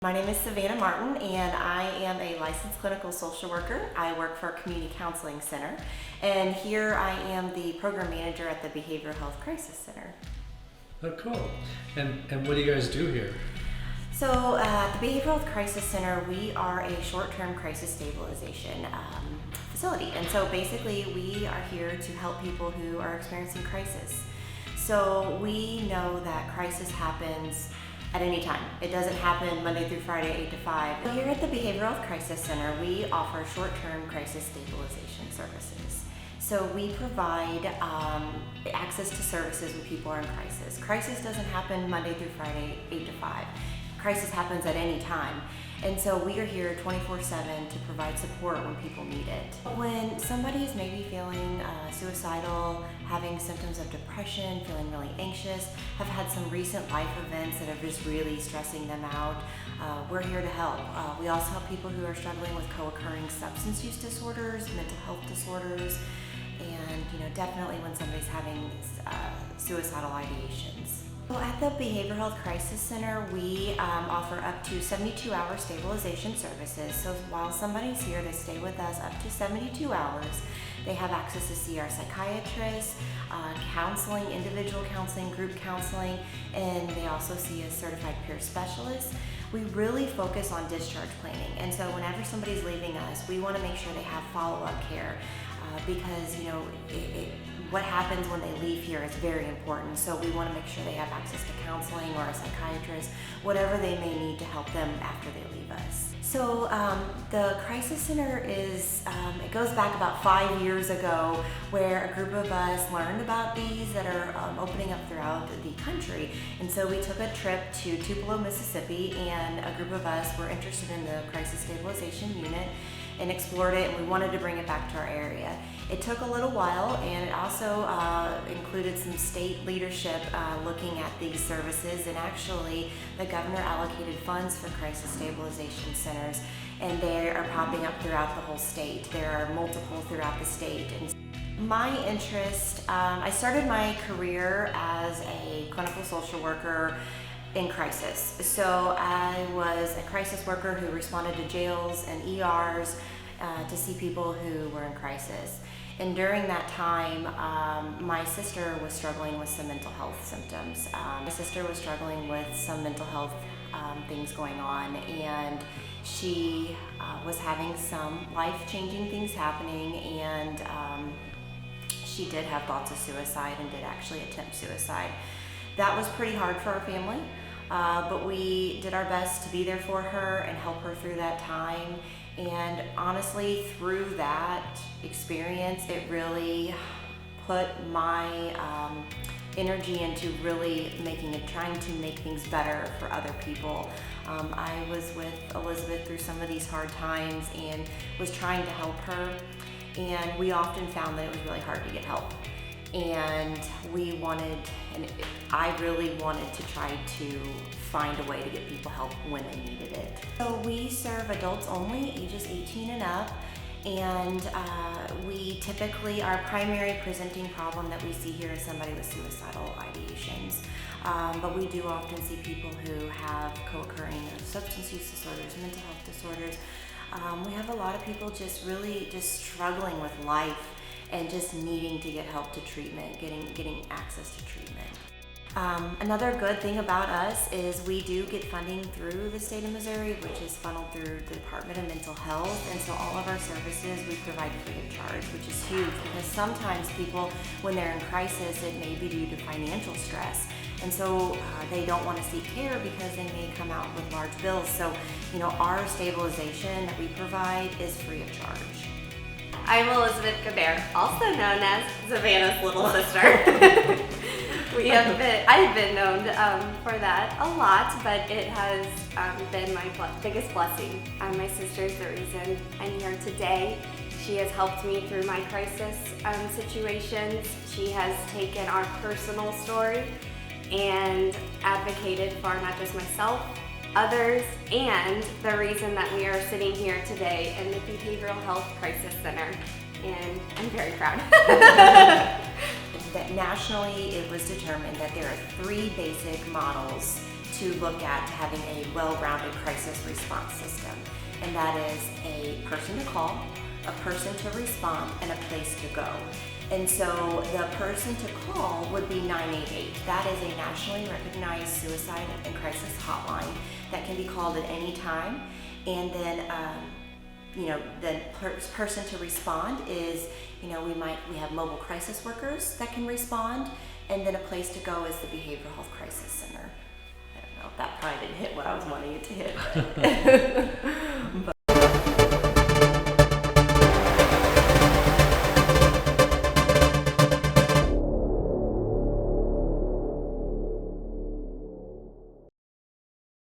My name is Savannah Martin, and I am a licensed clinical social worker. I work for a community counseling center, and here I am the program manager at the Behavioral Health Crisis Center. Oh, cool. And what do you guys do here? So at the Behavioral Health Crisis Center, we are a short-term crisis stabilization facility, and so basically we are here to help people who are experiencing crisis. So we know that crisis happens at any time. It doesn't happen Monday through Friday, 8 to 5. Here at the Behavioral Health Crisis Center, we offer short-term crisis stabilization services. So we provide access to services when people are in crisis. Crisis doesn't happen Monday through Friday, 8 to 5. Crisis happens at any time. And so we are here 24/7 to provide support when people need it. When somebody is maybe feeling suicidal, having symptoms of depression, feeling really anxious, have had some recent life events that are just really stressing them out, we're here to help. We also help people who are struggling with co-occurring substance use disorders, mental health disorders, and definitely when somebody's having suicidal ideations. Well, at the Behavioral Health Crisis Center, we offer up to 72-hour stabilization services. So while somebody's here, they stay with us up to 72 hours. They have access to see our psychiatrist, counseling, individual counseling, group counseling, and they also see a certified peer specialist. We really focus on discharge planning, and so whenever somebody's leaving us, we want to make sure they have follow-up care because what happens when they leave here is very important. So we want to make sure they have access to counseling or a psychiatrist, whatever they may need to help them after they leave us. So the Crisis Center it goes back about 5 years ago, where a group of us learned about these that are opening up throughout the country. And so we took a trip to Tupelo, Mississippi, and a group of us were interested in the Crisis Stabilization Unit and explored it, and we wanted to bring it back to our area. It took a little while, and it also included some state leadership looking at these services, and actually the governor allocated funds for crisis stabilization centers, and they are popping up throughout the whole state. There are multiple throughout the state. And my interest, I started my career as a clinical social worker in crisis. So I was a crisis worker who responded to jails and ERs to see people who were in crisis. And during that time, my sister was struggling with some mental health symptoms. My sister was struggling with some mental health things going on, and she was having some life-changing things happening, and she did have thoughts of suicide and did actually attempt suicide. That was pretty hard for our family, but we did our best to be there for her and help her through that time. And honestly, through that experience, it really put my energy into really trying to make things better for other people. I was with Elizabeth through some of these hard times and was trying to help her, and we often found that it was really hard to get help. And I really wanted to try to find a way to get people help when they needed it. So we serve adults only, ages 18 and up, and we typically, our primary presenting problem that we see here is somebody with suicidal ideations. But we do often see people who have co-occurring substance use disorders, mental health disorders. We have a lot of people just struggling with life and just needing to get help to treatment, getting access to treatment. Another good thing about us is we do get funding through the state of Missouri, which is funneled through the Department of Mental Health, and so all of our services we provide free of charge, which is huge because sometimes people, when they're in crisis, it may be due to financial stress, and so they don't want to seek care because they may come out with large bills. So, our stabilization that we provide is free of charge. I'm Elizabeth Gabert, also known as Savannah's little sister. I have been known for that a lot, but it has been my biggest blessing. My sister is the reason I'm here today. She has helped me through my crisis situations. She has taken our personal story and advocated for not just myself, others, and the reason that we are sitting here today in the Behavioral Health Crisis Center. And I'm very proud. That nationally, it was determined that there are 3 basic models to look at having a well-rounded crisis response system. And that is a person to call, a person to respond, and a place to go. And so the person to call would be 988. That is a nationally recognized suicide and crisis hotline that can be called at any time. And then, the person to respond is, we have mobile crisis workers that can respond. And then a place to go is the Behavioral Health Crisis Center. I don't know, that probably didn't hit what I was wanting it to hit. But